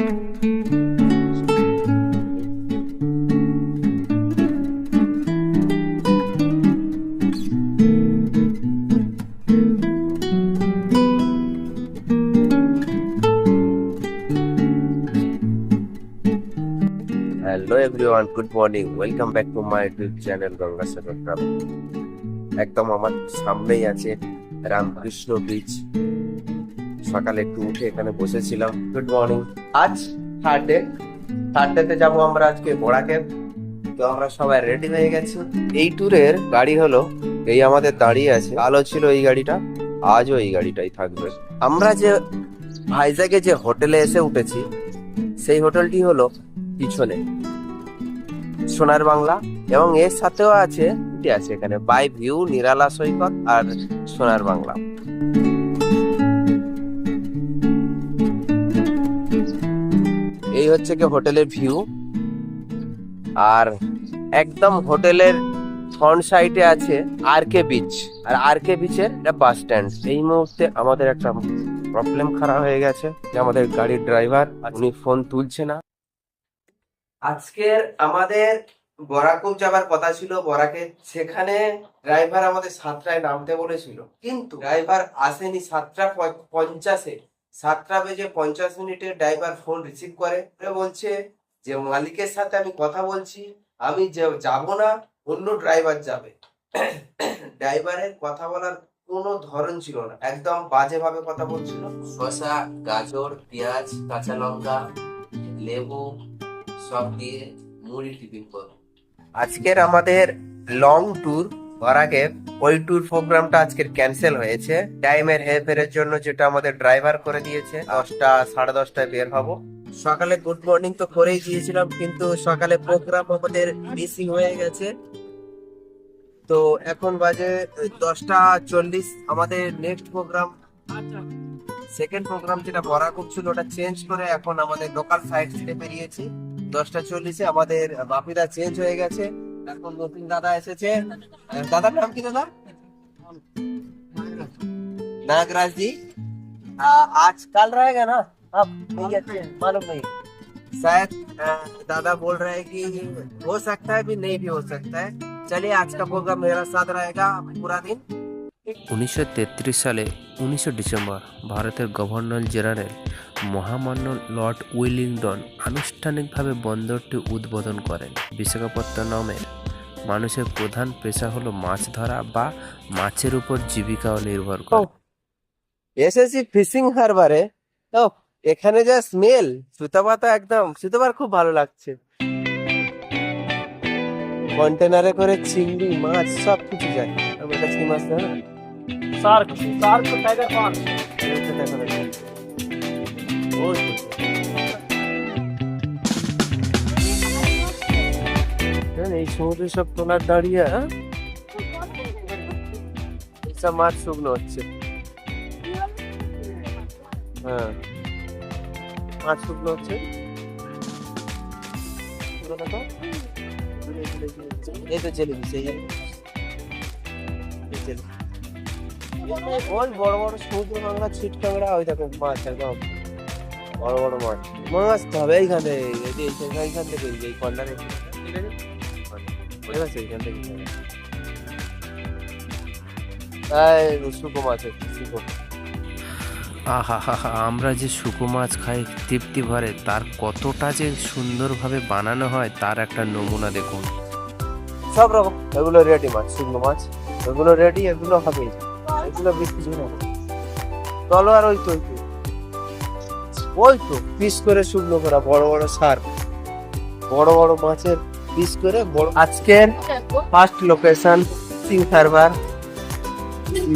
Hello everyone, good morning. Welcome back to my YouTube channel Gangasagar travel. একদম আমার সামনেই আছে রামকৃষ্ণ বিচ। সকালে একটু উঠে এখানে বসেছিলাম। Good morning. আজ থার্ডডেতে যাবো আমরা আজকে বোরাকেব। তো আমরা সবাই রেডি হয়ে গেছি। এই ট্যুরের গাড়ি হলো এই আমাদের দাঁড়িয়ে আছে। আলো ছিল এই গাড়িটা, আজও এই গাড়িটাই থাকবে। আমরা যে ভাইজ্যাগে যে হোটেলে এসে উঠেছি, সেই হোটেলটি হলো পিছনে সোনার বাংলা, এবং এর সাথেও আছে এখানে বাই ভিউ, নিরালা সৈকত আর সোনার বাংলা। এই হচ্ছে কি হোটেলের ভিউ। আর একদম হোটেলের ফ্রন্ট সাইডে আছে আর কে বিচ, আর আর কে বিচের একটা বাস স্ট্যান্ড। এই মুহূর্তে আমাদের একটা প্রবলেম খারাপ হয়ে গেছে যে আমাদের গাড়ির ড্রাইভার উনি ফোন তুলছে না। আজকের আমাদের বরাকুব যাবার কথা ছিল বরাকে, সেখানে ড্রাইভার আমাদের 7টায় নামতে বলেছিল, কিন্তু ড্রাইভার আসেনি 7:50-এ। 7:50 ড্রাইভার ফোন রিসিভ করে বলছে যে মালিকের সাথে আমি কথা বলছি, আমি যাব না, অন্য ড্রাইভার যাবে। ড্রাইভারের কথা বলার কোনো ধরন ছিল না, একদম বাজে ভাবে কথা বলছিল। শসা, গাজর, পেঁয়াজ, কাঁচা লঙ্কা, লেবু সব দিয়ে মুড়ি টিফিন করো। আজকের আমাদের লং ট্যুর বরাকেব, ওই ট্যুর প্রোগ্রামটা আজকের ক্যান্সেল হয়েছে টাইমের হেরফেরের জন্য, যেটা আমাদের ড্রাইভার করে দিয়েছে। 10টা 10:30টায় বের হব। সকালে গুড মর্নিং তো করেই দিয়েছিলাম, কিন্তু সকালে প্রোগ্রাম আমাদের মিসিং হয়ে গেছে। তো এখন বাজে 10:40। আমাদের নেক্সট প্রোগ্রাম, সেকেন্ড প্রোগ্রাম যেটা বরাকুব ছিল, ওটা চেঞ্জ করে এখন আমাদের লোকাল ফ্লাইট ছেড়ে বেরিয়েছি 10:40-এ। আমাদের বাপিদা চেঞ্জ হয়ে গেছে, এখন নতুন দাদা এসেছে। দাদার নাম কি দাদা? नागराज जी। आज कल रहेगा ना? अब नहीं है, मालूम नहीं। शायद दादा बोल रहे हैं कि हो सकता है भी, नहीं भी हो सकता है। चलिए, आज का प्रोग्राम मेरा साथ रहेगा पूरा दिन। 1933 সালে 19 ডিসেম্বর ভারতের গভর্নর জেনারেল মহামান্য লর্ড উইলিংটন আনুষ্ঠানিকভাবে বন্দরটি উদ্বোধন করেন। বিশাখাপত্তনমের মানুষের প্রধান পেশা হলো মাছ ধরা বা মাছের উপর জীবিকাও নির্ভর করে। এসেছি ফিশিং হারবারে। তো এখানে যা স্মেল, সুতাপাতা, একদম সুতাপার খুব ভালো লাগছে। কন্টেনারে করে চিংড়ি মাছ সব কিছু যায়। আমরা চিংড়ি মাছ না, শার্ক টাইগার প্রন, এই সমুদ্রে সব তোলার দাঁড়িয়ে সব মাছ শুকনো হচ্ছে। হ্যাঁ, মাছ শুকনো হচ্ছে। এই তো চলে গেছে, ওই বড় বড় সমুদ্র কাঁকড়া, ছিট কাঁকড়া, ওই দেখো মাছ, একদম বড় বড় মাছ। মাছ তো হবে এইখানে, এইখান থেকে এই কর্নারে, এইখান থেকে শুকো মাছ, শুকো। আহা হা হা, আমরা যে শুকো মাছ খাই তৃপ্তি ভরে, তার কতটা যে সুন্দরভাবে বানানো হয় তার একটা নমুনা দেখুন। সব রকম এগুলো রেডি মাছ, শুকনো মাছ এগুলো রেডি, এগুলো হবে, এগুলো বেশ কিছু না। চলো, আর ওই তো পিস করে শুকনো করা বড় বড় শার্ক, বড় বড় মাছের পিস করে বড়। আজকের ফার্স্ট লোকেশন ফিশিং হারবার।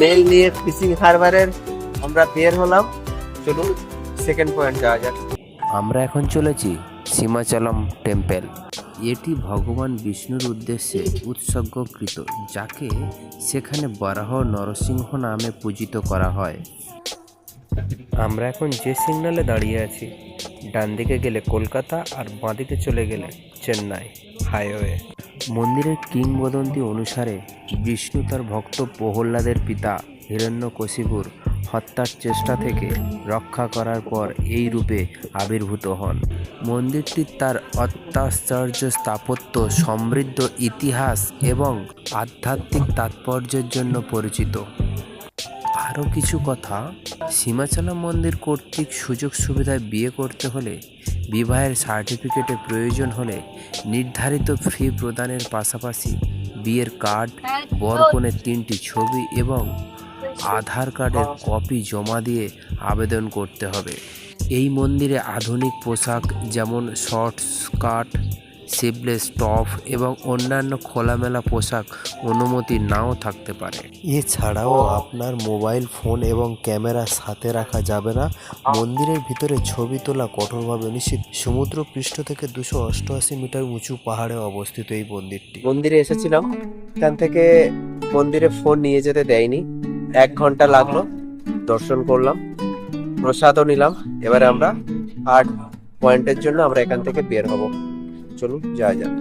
মেল নিয়ে ফিশিং হারবারের আমরা বের হলাম। চলুন সেকেন্ড পয়েন্ট যাওয়া যাক। আমরা এখন চলেছি সীমাচলম টেম্পল। এটি ভগবান বিষ্ণুর উদ্দেশ্যে উৎসর্গকৃত, যাকে সেখানে বরাহ নরসিংহ নামে পূজিত করা হয়। আমরা এখন যে সিগন্যালে দাঁড়িয়ে আছি, ডান দিকে গেলে কলকাতা আর বাঁদিকে চলে গেলে চেন্নাই হাইওয়ে। মন্দিরের কিংবদন্তি অনুসারে বিষ্ণু তার ভক্ত প্রহ্লাদের পিতা হিরণ্যকশিপুর হত্যার চেষ্টা থেকে রক্ষা করার পর এই রূপে আবির্ভূত হন। মন্দিরটি তার অত্যাশ্চর্য স্থাপত্য, সমৃদ্ধ ইতিহাস এবং আধ্যাত্মিক তাৎপর্যের জন্য পরিচিত। আরও কিছু কথা, সীমাচলম মন্দির কর্তৃক সুযোগ সুবিধায় বিয়ে করতে হলে, বিবাহের সার্টিফিকেটের প্রয়োজন হলে নির্ধারিত ফি প্রদানের পাশাপাশি বিয়ের কার্ড, বর কনের 3টি ছবি এবং আধার কার্ডের কপি জমা দিয়ে আবেদন করতে হবে। এই মন্দিরে আধুনিক পোশাক যেমন শর্ট স্কার্ট, স্লিভলেস টপ এবং অন্যান্য খোলামেলা পোশাক অনুমতি নাও থাকতে পারে। এছাড়াও আপনার মোবাইল ফোন এবং ক্যামেরা সাথে রাখা যাবে না। মন্দিরের ভিতরে ছবি তোলা কঠোরভাবে নিষিদ্ধ। সমুদ্র পৃষ্ঠ থেকে 288 মিটার উঁচু পাহাড়ে অবস্থিত এই মন্দিরটি। মন্দিরে এসেছিলাম, এখান থেকে মন্দিরে ফোন নিয়ে যেতে দেয়নি। 1 ঘন্টা লাগলো, দর্শন করলাম, প্রসাদও নিলাম। এবারে আমরা 8 পয়েন্টের জন্য আমরা এখান থেকে বের হব। চলুন যাওয়া যাক।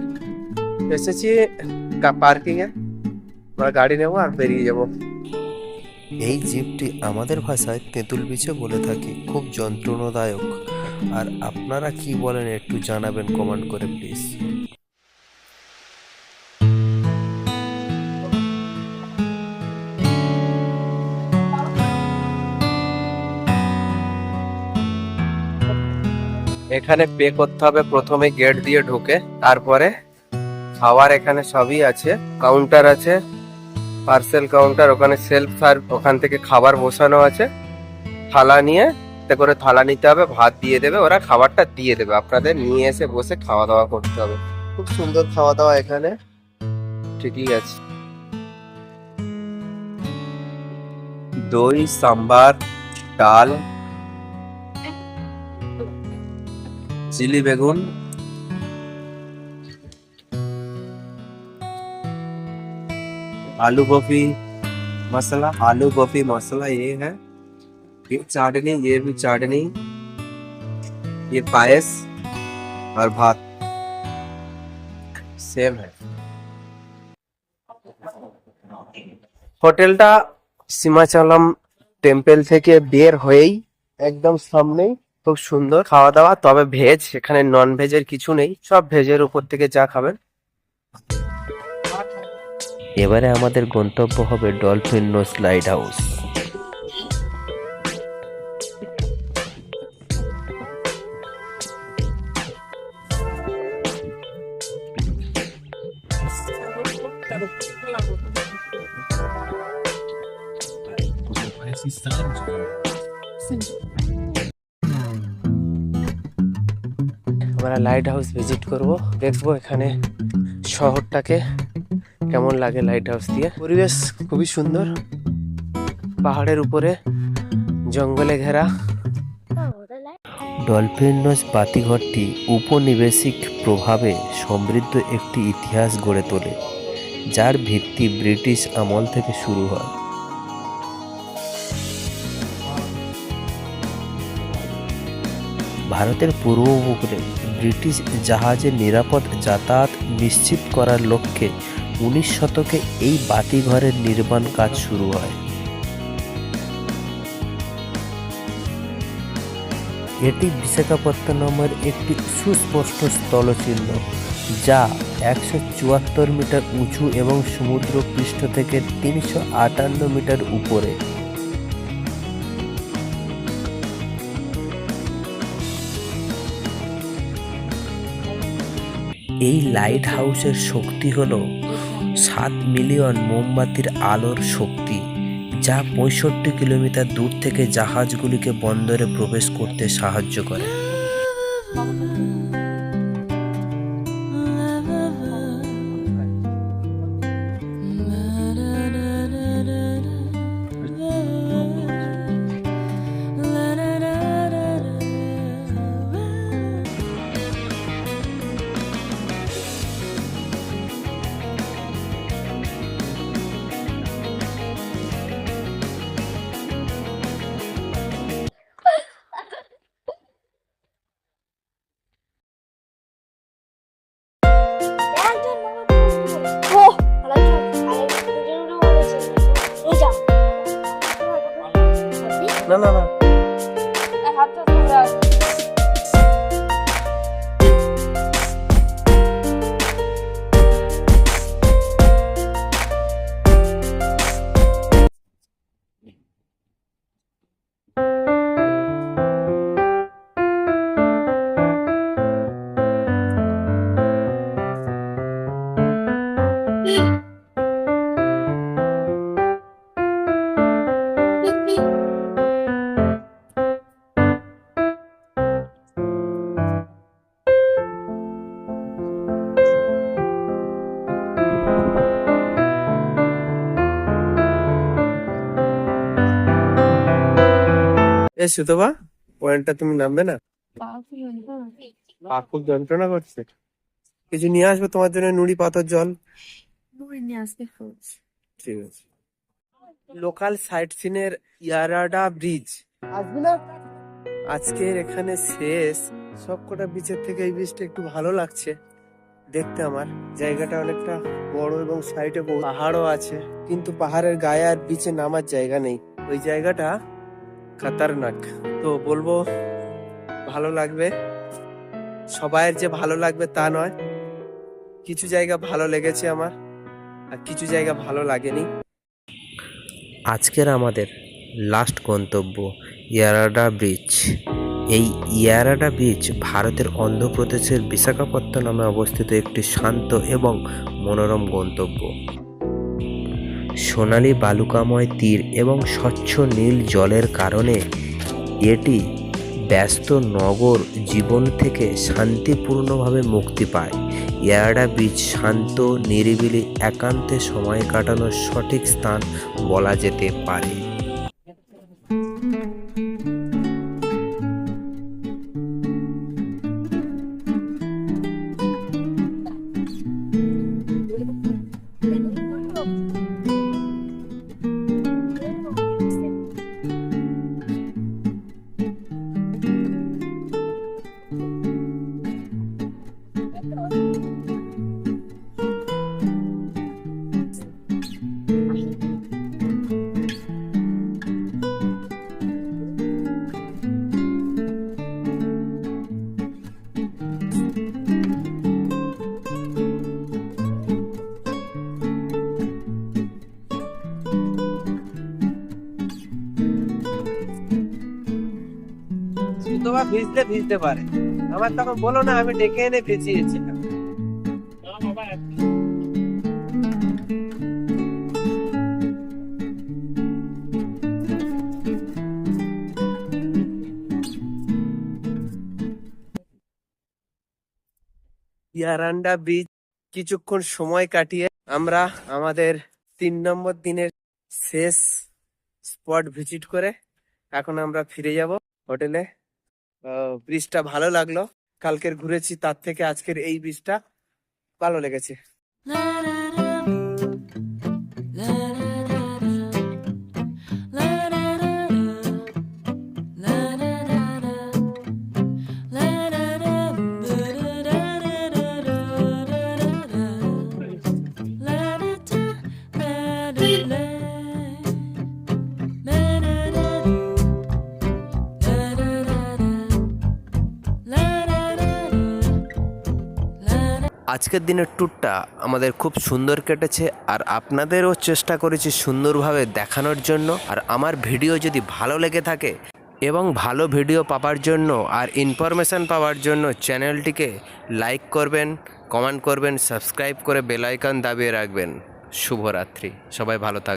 এসেছি পার্কিং এ, আমরা গাড়ি নেবো আর বেরিয়ে যাবো। এই জিপটি আমাদের ভাষায় তেঁতুল বিছে বলে থাকি, খুব যন্ত্রণাদায়ক। আর আপনারা কি বলেন একটু জানাবেন কমেন্ট করে প্লিজ। এখানে পে করতে হবে প্রথমে গেট দিয়ে ঢুকে, তারপরে খাবার এখানে সবই আছে, কাউন্টার আছে, পার্সেল কাউন্টার, ওখানে সেলফ সার্ভ, ওখান থেকে খাবার বসানো আছে। থালা নিয়ে এতে করে থালা নিতে হবে, ভাত দিয়ে দেবে, ওরা খাবারটা দিয়ে দেবে, আপনাদের নিয়ে এসে বসে খাওয়া দাওয়া করতে হবে। খুব সুন্দর খাওয়া দাওয়া এখানে, ঠিকই আছে। দই, সাম্বার, ডাল, চিলি বেগুন, आलू गोभी मसाला, आलू गोभी मसाला ये है, ये चाटनी, ये भी चाटनी, ये पायस और भात सेम है। হোটেলটা সীমাচলম টেম্পল থেকে বের হয়েই একদম সামনেই, খুব সুন্দর খাওয়া দাওয়া, তবে ভেজ, এখানে নন ভেজের কিছু নেই, সব ভেজের উপর থেকে যা খাবেন। এবারে আমাদের গন্তব্য হবে ডলফিন নোজ লাইট হাউস। আমরা লাইট হাউস ভিজিট করব, দেখবো এখানে শহরটাকে কেমন লাগে লাইট হাউস দিয়ে। পরিবেশ খুবই সুন্দর, পাহাড়ের উপরে, জঙ্গলে ঘেরা। ডলফিন নোজ বাতিঘরটি উপনিবেশিক প্রভাবে সমৃদ্ধ একটি ইতিহাস গড়ে তোলে, যার ভিত্তি ব্রিটিশ আমল থেকে শুরু হয়। ভারতের পূর্ব উপকূলে ব্রিটিশ জাহাজের নিরাপদ যাতায়াত নিশ্চিত করার লক্ষ্যে 19 শতকে এই বাতিঘরের নির্মাণ কাজ শুরু হয়। এটি বিশাখাপত্তনমের একটি সুস্পষ্ট স্থলচিহ্ন, যা 174 মিটার উঁচু এবং সমুদ্র পৃষ্ঠ থেকে 358 মিটার উপরে। এই লাইট হাউসের শক্তি হল 7 মিলিয়ন মোমবাতির আলোর শক্তি, যা 65 কিলোমিটার দূর থেকে জাহাজগুলিকে বন্দরে প্রবেশ করতে সাহায্য করে। না না না হাতটা ধরে আস। এ সুতবা পয়েন্টটা তুমি নামবে না? পা ফুলে পা খুব যন্ত্রণা করছে। কিছু নিয়ে আসবে তোমার জন্য, নুড়ি পাথর জল। মুড়ি নিয়ে আসতে খোঁজ। ঠিক আছে। লোকাল সাইট সিনের ইয়ারাডা ব্রিজ আসবে না? আজকের এখানে শেষ সবকটা বিচের থেকে এই বিচটা একটু ভালো লাগছে দেখতে আমার। জায়গাটা অনেকটা বড় এবং সাইডে পাহাড়ও আছে, কিন্তু পাহাড়ের গায়ে আর বিচে নামার জায়গা নেই। ওই জায়গাটা খতরনাক। তো বলবো ভালো লাগবে, সবাইয়ের যে ভালো লাগবে তা নয়। কিছু জায়গা ভালো লেগেছে আমার, আর কিছু জায়গা ভালো লাগেনি। আজকের আমাদের লাস্ট গন্তব্য ইয়ারাডা ব্রিজ। এই ইয়ারাডা ব্রিজ ভারতের অন্ধ্রপ্রদেশের বিশাখাপত্তনমে অবস্থিত একটি শান্ত এবং মনোরম গন্তব্য। সোনালী বালুকাময় তীর এবং স্বচ্ছ নীল জলের কারণে এটি ব্যস্ত নগর জীবন থেকে শান্তিপূর্ণভাবে মুক্তি পায়। ইয়ারাডা বিচ শান্ত, নিরিবিলি, একান্তে সময় কাটানোর সঠিক স্থান বলা যেতে পারে। তোমার ভিজলে ভিজতে পারে, আমার তখন বলো না, আমি ডেকে এনে ভিজিয়েছিলাম। ইয়ারান্ডা ব্রিজ কিছুক্ষণ সময় কাটিয়ে আমরা আমাদের 3 নম্বর দিনের শেষ স্পট ভিজিট করে এখন আমরা ফিরে যাব হোটেলে। ব্রিজটা ভালো লাগলো, কালকের ঘুরেছি তার থেকে আজকের এই ব্রিজটা ভালো লেগেছে। আজকের দিনের ট্যুরটা আমাদের খুব সুন্দর কেটেছে, আর আপনাদেরও চেষ্টা করেছি সুন্দরভাবে দেখানোর জন্য। আর আমার ভিডিও যদি ভালো লেগে থাকে এবং ভালো ভিডিও পাওয়ার জন্য আর ইনফরমেশান পাওয়ার জন্য চ্যানেলটিকে লাইক করবেন, কমেন্ট করবেন, সাবস্ক্রাইব করে বেল আইকন দাবিয়ে রাখবেন। শুভরাত্রি, সবাই ভালো থাকবেন।